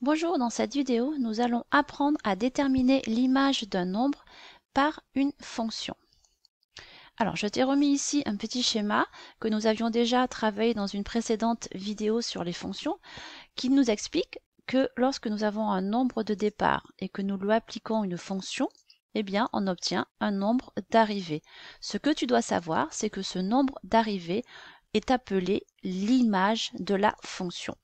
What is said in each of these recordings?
Bonjour, dans cette vidéo, nous allons apprendre à déterminer l'image d'un nombre par une fonction. Alors, je t'ai remis ici un petit schéma que nous avions déjà travaillé dans une précédente vidéo sur les fonctions, qui nous explique que lorsque nous avons un nombre de départ et que nous lui appliquons une fonction, eh bien, on obtient un nombre d'arrivée. Ce que tu dois savoir, c'est que ce nombre d'arrivée est appelé l'image de la fonction.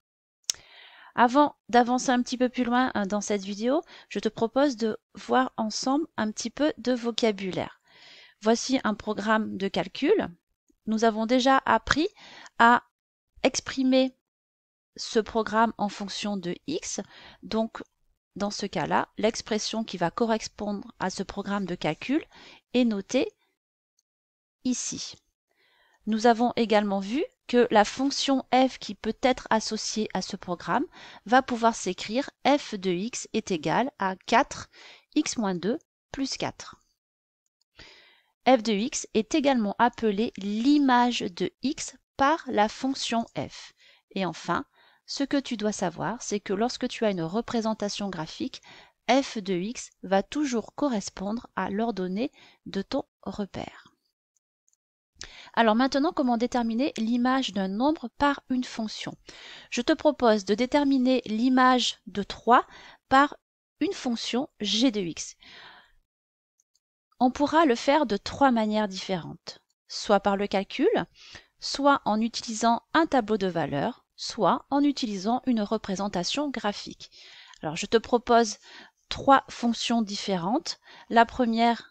Avant d'avancer un petit peu plus loin dans cette vidéo, je te propose de voir ensemble un petit peu de vocabulaire. Voici un programme de calcul. Nous avons déjà appris à exprimer ce programme en fonction de x. Donc, dans ce cas-là, l'expression qui va correspondre à ce programme de calcul est notée ici. Nous avons également vu que la fonction f qui peut être associée à ce programme va pouvoir s'écrire f de x est égal à 4x-2 plus 4. f de x est également appelé l'image de x par la fonction f. Et enfin, ce que tu dois savoir, c'est que lorsque tu as une représentation graphique, f de x va toujours correspondre à l'ordonnée de ton repère. Alors maintenant, comment déterminer l'image d'un nombre par une fonction? Je te propose de déterminer l'image de 3 par une fonction g de x. On pourra le faire de 3 manières différentes, soit par le calcul, soit en utilisant un tableau de valeurs, soit en utilisant une représentation graphique. Alors je te propose 3 fonctions différentes. La première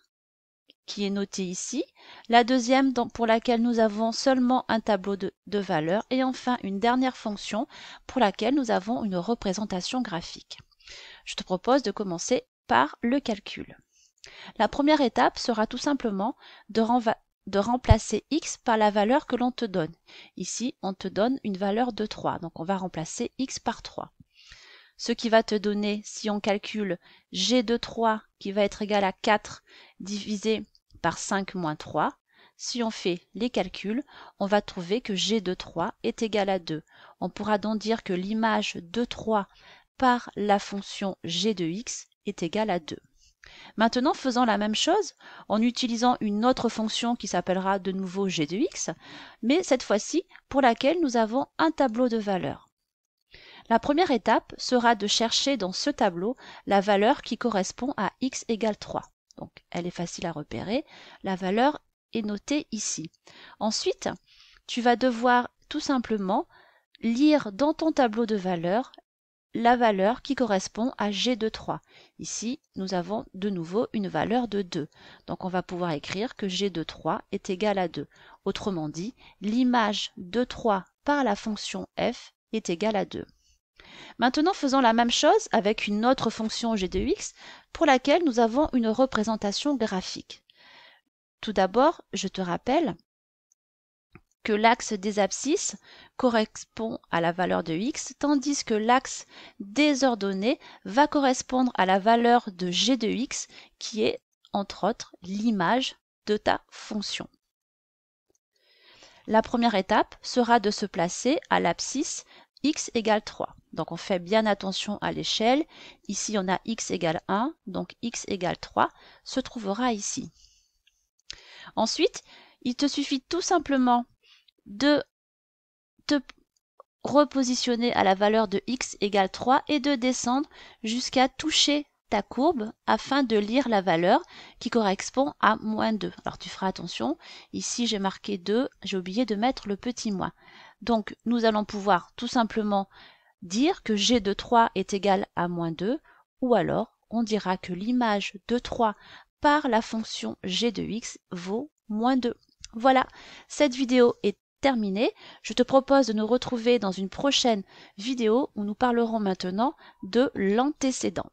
qui est notée ici, la deuxième pour laquelle nous avons seulement un tableau de valeurs, et enfin une dernière fonction pour laquelle nous avons une représentation graphique. Je te propose de commencer par le calcul. La première étape sera tout simplement de remplacer x par la valeur que l'on te donne. Ici, on te donne une valeur de 3, donc on va remplacer x par 3. Ce qui va te donner, si on calcule g de 3 qui va être égal à 4 divisé par 5 moins 3, si on fait les calculs, on va trouver que g de 3 est égal à 2. On pourra donc dire que l'image de 3 par la fonction g de x est égale à 2. Maintenant, faisons la même chose en utilisant une autre fonction qui s'appellera de nouveau g de x, mais cette fois-ci pour laquelle nous avons un tableau de valeurs. La première étape sera de chercher dans ce tableau la valeur qui correspond à x égale 3. Donc, elle est facile à repérer. La valeur est notée ici. Ensuite, tu vas devoir tout simplement lire dans ton tableau de valeurs la valeur qui correspond à g de 3. Ici, nous avons de nouveau une valeur de 2. Donc, on va pouvoir écrire que g de 3 est égal à 2. Autrement dit, l'image de 3 par la fonction f est égale à 2. Maintenant, faisons la même chose avec une autre fonction g de x pour laquelle nous avons une représentation graphique. Tout d'abord, je te rappelle que l'axe des abscisses correspond à la valeur de x, tandis que l'axe des ordonnées va correspondre à la valeur de g de x, qui est, entre autres, l'image de ta fonction. La première étape sera de se placer à l'abscisse x égale 3. Donc on fait bien attention à l'échelle. Ici on a x égale 1, donc x égale 3 se trouvera ici. Ensuite, il te suffit tout simplement de te repositionner à la valeur de x égale 3 et de descendre jusqu'à toucher ta courbe afin de lire la valeur qui correspond à moins 2. Alors tu feras attention, ici j'ai marqué 2, j'ai oublié de mettre le petit moins. Donc nous allons pouvoir tout simplement dire que g de 3 est égal à moins 2, ou alors on dira que l'image de 3 par la fonction g de x vaut moins 2. Voilà, cette vidéo est terminée. Je te propose de nous retrouver dans une prochaine vidéo où nous parlerons maintenant de l'antécédent.